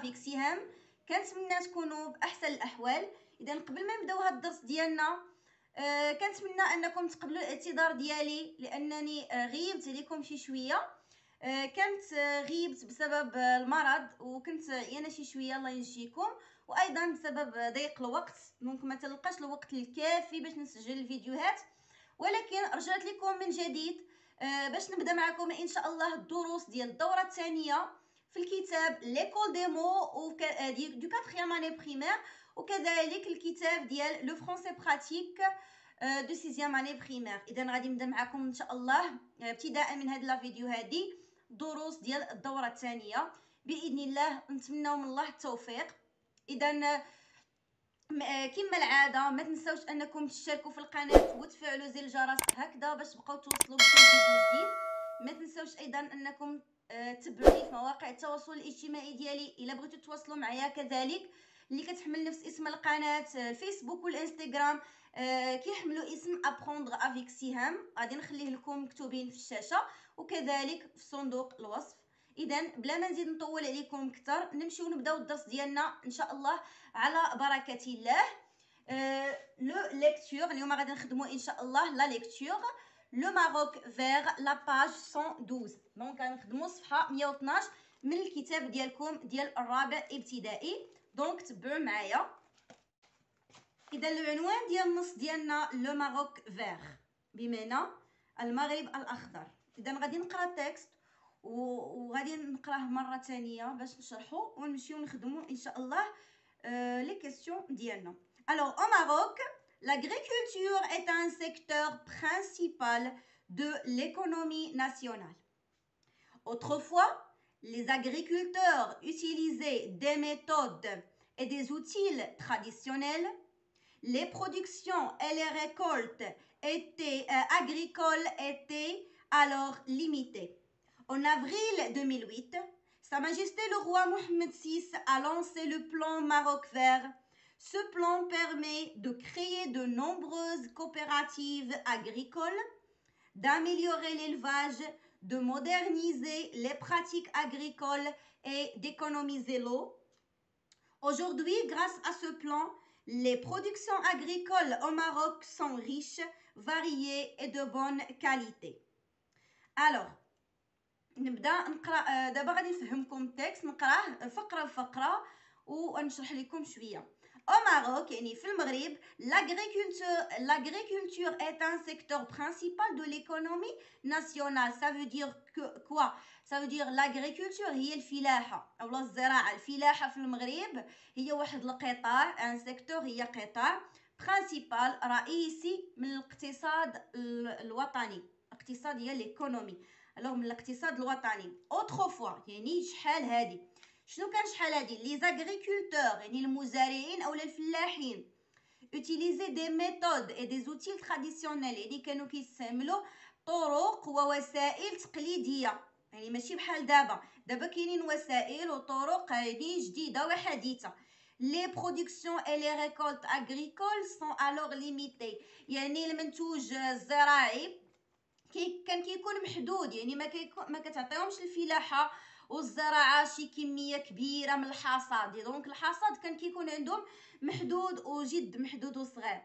افيك سهام. كنتمنى تكونوا باحسن الاحوال. اذا قبل ما نبداو هذا الدرس ديالنا كنتمنى انكم تقبلوا الاعتذار ديالي لانني غيبت عليكم شي شويه. كنت غيبت بسبب المرض وكنت عيانه شي شويه الله ينجيكم، وايضا بسبب ضيق الوقت دونك ما تلقاش الوقت الكافي باش نسجل الفيديوهات، ولكن رجعت لكم من جديد باش نبدا معكم ان شاء الله الدروس ديال الدوره الثانيه في الكتاب ليكول ديمو دو 4 اني بريمير، وكذلك الكتاب ديال لو فرونسي براتيك دو 6 اني بريمير. اذا غادي نبدا معكم ان شاء الله ابتداء من هاد لا فيديو هادي دروس ديال الدوره الثانيه باذن الله، نتمنى من الله التوفيق. اذا كما العاده ما تنساوش انكم تشتركوا في القناه وتفعلوا زر الجرس هكذا باش تبقاو توصلوا بكل فيديو جديد. ما تنساوش ايضا انكم تبعوني في مواقع التواصل الاجتماعي ديالي الا بغيتوا تواصلوا معايا، كذلك اللي كتحمل نفس اسم القناه الفيسبوك والانستغرام كيحملوا اسم ابروندر افيك سهام، غادي نخليه لكم مكتوبين في الشاشه وكذلك في صندوق الوصف. اذا بلا ما نزيد نطول عليكم اكثر نمشيو نبداو الدرس ديالنا ان شاء الله على بركه الله. لو ليكتور اليوم غادي نخدموا ان شاء الله لا ليكتور لو ماروك فيغ لا باج 112. دونك غنخدموا صفحه 112 من الكتاب ديالكم ديال الرابع ابتدائي، دونك تبعوا معايا. اذا العنوان ديال النص ديالنا لو ماروك فيغ بمعنى المغرب الاخضر. اذا غادي نقرا التكست وغادي نقراه مره ثانيه باش نشرحو ونمشيو نخدمو ان شاء الله لي كيسيون ديالنا. Alors au Maroc, l'agriculture est un secteur principal de l'économie nationale. Autrefois, les agriculteurs utilisaient des méthodes et des outils traditionnels. Les productions et les récoltes agricoles étaient alors limitées. En avril 2008, Sa Majesté le roi Mohammed VI a lancé le plan Maroc vert. Ce plan permet de créer de nombreuses coopératives agricoles, d'améliorer l'élevage, de moderniser les pratiques agricoles et d'économiser l'eau. Aujourd'hui, grâce à ce plan, les productions agricoles au Maroc sont riches, variées et de bonne qualité. Alors, نبدا نقرا دابا غادي نفهمكم التكست، نقراه فقره بفقره ونشرح لكم شويه. Au Maroc, يعني في المغرب, l'agriculture est un secteur principal de l'économie nationale. Ça veut dire que quoi? Ça veut dire l'agriculture هي الفلاحه او الزراعه. الفلاحه في المغرب هي واحد القطاع، un secteur هي قطاع principal رئيسي من الاقتصاد الوطني. الاقتصاد هي ليكونومي، الوغ من الاقتصاد الوطني. autrefois يعني شحال هادي، شنو كان شحال هادي؟ لي زاغريكولتور يعني المزارعين اولا الفلاحين utiliser des méthodes et des outils traditionnels، يعني كانوا كيستعملوا طرق ووسائل تقليديه، يعني ماشي بحال دابا كاينين وسائل وطرق يعني جديده وحديثه. Les productions et les récoltes agricoles sont alors limitées، يعني المنتوج الزراعي كان كيكون محدود، يعني ما كتعطيهمش الفلاحه والزراعه شي كميه كبيره من الحصاد، دونك الحصاد كان كيكون عندهم محدود وجد محدود وصغير.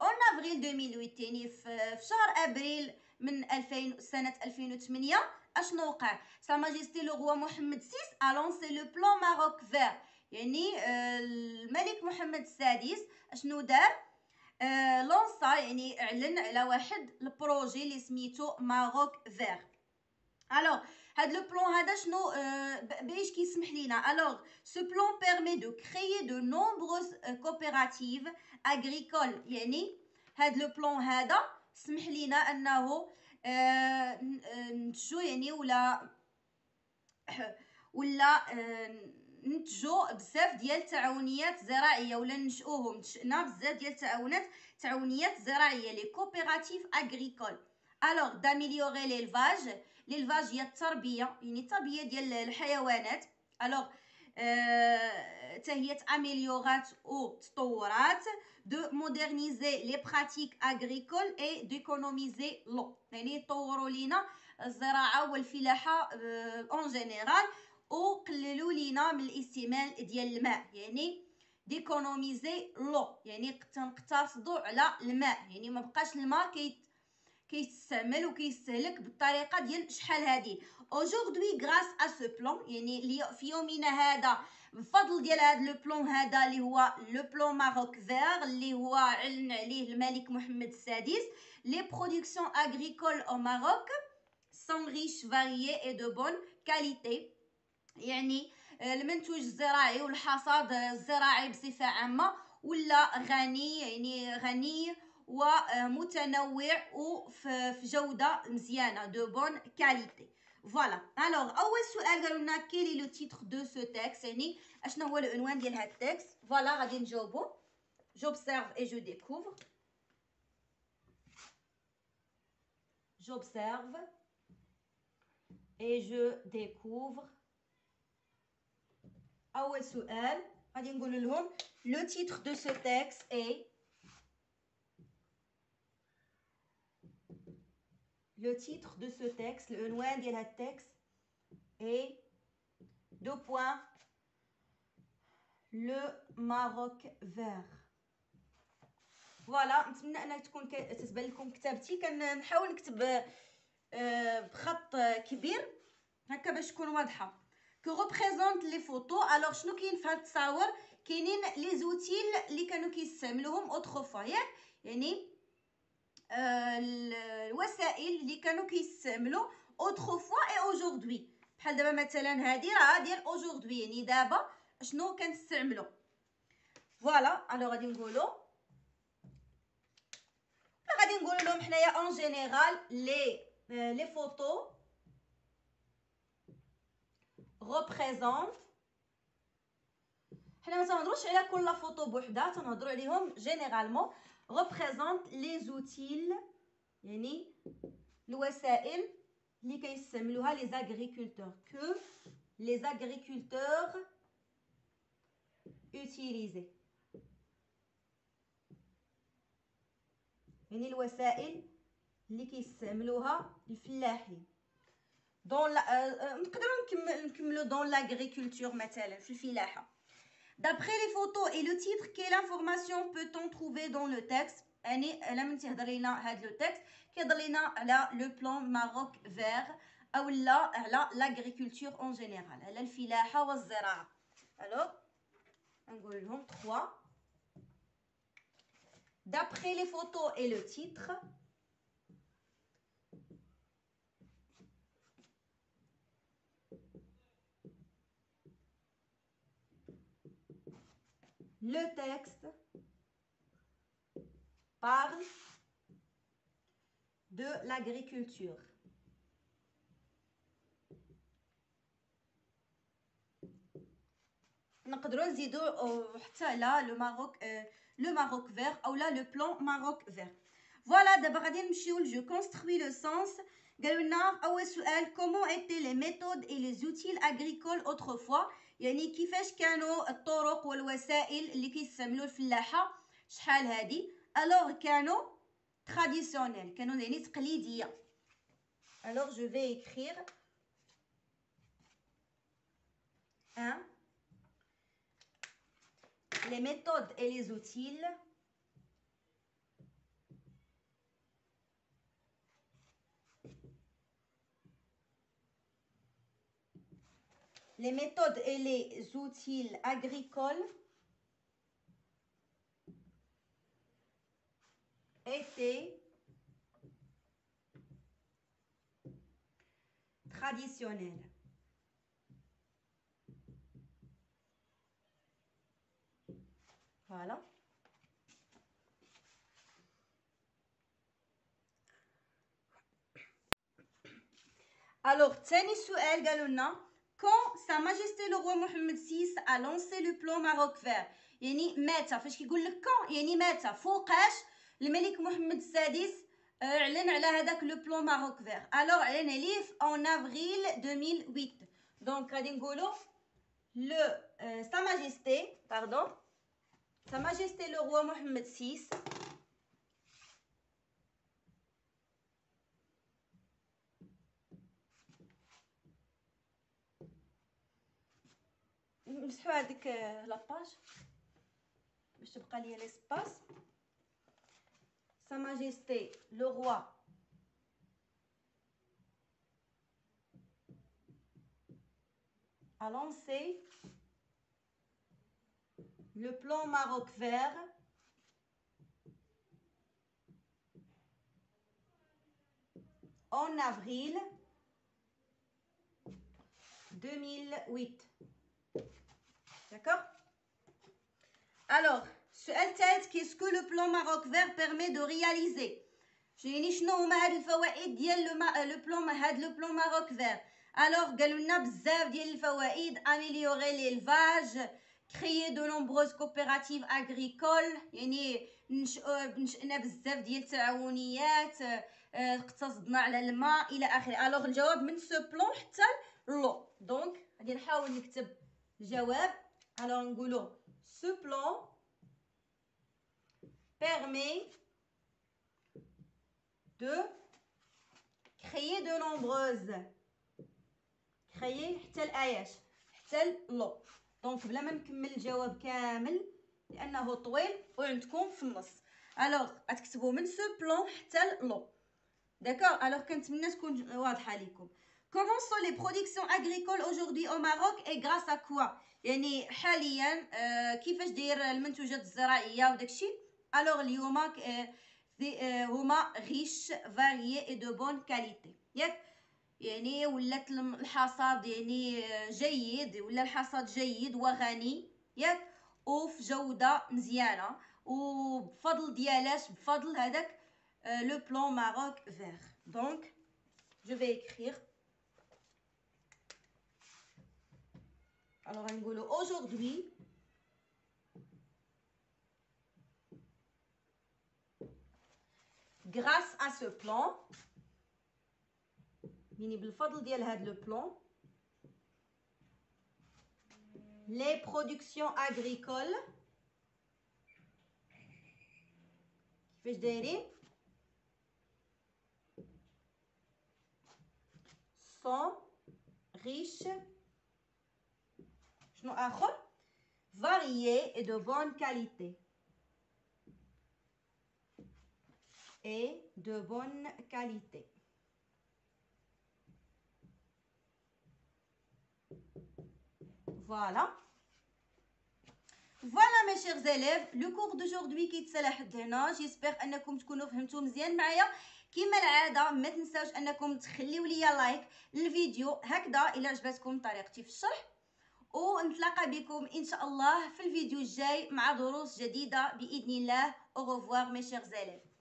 اون افريل 2008 يعني في شهر ابريل من 2000 سنه 2008 اشنو وقع؟ سا ماجيستي لو روا محمد سيس ا لونسي لو بلان ماروك فير، يعني الملك محمد السادس اشنو دار؟ لونسا يعني اعلن على واحد البروجي اللي سميتو ماروك فير. الوغ هاد لو بلان هذا شنو باش كيسمح لينا؟ الوغ سو بلان بيرمي دو كريي دو نومبروز كوبيراتيف اغريكول، يعني هاد لو بلان هذا سمح لينا انه نتجو يعني ولا نتجو بزاف ديال التعاونيات زراعيه ولا نشؤوهم، نشأنا بزاف ديال تعاونيات زراعيه لي كوبيراتيف اغريكول. الوغ داميليوري ليلفاج هي التربيه، يعني التربيه ديال الحيوانات. الوغ حتى هي تاميليورات او تطورات. دو مودرنيزي لي براتيك اغريكول اي ديكونوميزي لو، يعني يطوروا لينا الزراعه والفلاحه اون جينيرال وقللوا لينا من الاستعمال ديال الماء، يعني ديكونوميزي لو، يعني تنقتصدوا على الماء، يعني ما بقاش الماء كيستعمل وكيستهلك بالطريقه ديال شحال هادي. aujourd'hui grâce à ce plan، يعني في يومنا هذا بفضل ديال هذا لو بلان هذا اللي هو لو بلان ماروك فير اللي هو علن عليه الملك محمد السادس، les productions agricoles au Maroc sont riches, variées et de bonne qualité. يعني المنتوج الزراعي والحصاد الزراعي بصفة عامة ولا غني، يعني غني ومتنوع وفي جودة مزيانة de bonne qualité. فوالا. الوغ اول سؤال قالوا لنا كيلي لو تيتر دو سو تيكست، يعني اشنو هو العنوان ديال هاد التكست. فوالا غادي نجاوبو. j'observe et je découvre. j'observe et je découvre. أول سؤال غادي نقول لهم لو تيتر دو سو تيكست اي، لو تيتر دو سو تيكست، العنوان ديال هاد التكست اي دو بوين لو ماروك فير. فوالا، نتمنى انها تكون تتبان لكم كتابتي، كنحاول نكتب بخط كبير هكا باش تكون واضحه. que représente les photos. alors شنو كاين في هاد التصاور؟ كاينين لي زوتيل اللي كانوا كيستعملوهم اوتروفوا، ياك، يعني الوسائل اللي كانوا كيستعملوا اوتروفوا اي اوجوردي. بحال دابا مثلا هادي راه ديال اوجوردي، يعني دابا شنو كنستعملوا. فوالا. الوغ غادي نقولوا لهم حنايا اون جينيرال لي فوتو représente. حنا ما تنهضروش على كل فوتو بوحدها، تنهضروا عليهم جينيرالمون. représente les outils، يعني الوسائل اللي كيستعملوها لي زاغريكولتور، que les agriculteurs utilisaient، يعني الوسائل اللي كيستعملوها الفلاحين. دون نقدروا نكملوا دون لاغريكولتور مثلا في الفلاحه. d'après les photos et le titre quelle information peut-on trouver dans le texte؟ يعني لما تيهضر لينا هذا لو تكست كيهضر لينا على لو بلان ماروك فير اولا على لاغريكولتور اون جينيرال، على الفلاحه والزراعه. الوغ نقول لهم 3 d'après les photos et le titre le texte parle de l'agriculture. نقدروا نزيدوا حتى على لو ماروك فير اولا لو بلان ماروك فير. فوالا. دابا غادي نمشيو لجو كونستروي لو سونس. قالوا لنا اول سؤال كومون ايتي لي ميثود اي لي زوتيل اغريكول اوتروفوا، يعني كيفاش كانوا الطرق والوسائل اللي كيستعملوا الفلاحه شحال هادي. الوغ كانوا تراديسيونيل، كانوا يعني تقليديه. الوغ جو في écrire 1 les méthodes et les outils agricoles étaient traditionnels. Voilà. Alors, ثاني سؤال قالوا لنا quand Sa Majesté le roi Mohammed VI a lancé le plan Maroc vert، يعني متى، فاش كيقول لك quand يعني متى، فوقاش الملك محمد السادس اعلن على هذاك لو بلان ماروك فير. الوغ اعلن عليه en avril 2008. دونك غادي نقولوا le Sa Majesté le roi Mohammed VI نمسحوا هذيك لاباج باش تبقى ليا ليسباس. Sa Majesté le roi a lancé le plan Maroc vert en avril 2008. D'accord? Alors, السؤال الثالث qu'est-ce que le plan Maroc vert permet de réaliser؟ يعني شنو هما هاد الفوائد ديال لو بلان هاد لو بلان ماروك فير؟ الوغ قالوا لنا بزاف ديال الفوائد. اميليوري ليلفاج، كريي دو نومبروز كوبيراتيف اغريكول، يعني نشأنا بزاف ديال التعاونيات، اقتصدنا على الماء الى اخره. الوغ الجواب من سو بلان حتى لو. دونك غادي نحاول نكتب الجواب. الوغ نقولو سو بلان permet de créer de nombreuses créer حتى الاياش حتى لو. دونك بلا ما نكمل الجواب كامل لانه طويل وعندكم في النص. الوغ غتكتبوا من سو بلان حتى لو. داكور. الوغ كنتمنى تكون واضحه لكم. Comment sont les productions agricoles aujourd'hui au Maroc et grâce à quoi؟ يعني حاليا كيفاش داير المنتوجات الزراعيه وداكشي. الوغ اليوم هما ريش فاريي اي دو بون كاليتي، ياك؟ يعني ولات الحصاد يعني جيد، ولا الحصاد جيد وغني، ياك؟ وفي جوده مزيانه، وبفضل ديالاش بفضل هذاك لو بلان ماروك فير. دونك جو في écrire. Alors نقولوا aujourd'hui grâce à ce plan، يعني بالفضل ديال هاد لو بلان، les productions agricoles كيفاش دايرين sont riches، شنو اخر؟ variées et de bonne qualité. Et de bonne qualité. Voilà. Voilà mes chers élèves, le cours d'aujourd'hui كيتسالى حد هنا. جيسبر انكم تكونوا فهمتوا مزيان معايا. كما العاده ما تنساوش انكم تخليو ليا لايك للفيديو هكذا الا عجبتكم طريقتي في الشرح، ونتلاقى بكم ان شاء الله في الفيديو الجاي مع دروس جديده باذن الله. au revoir mes chers élèves.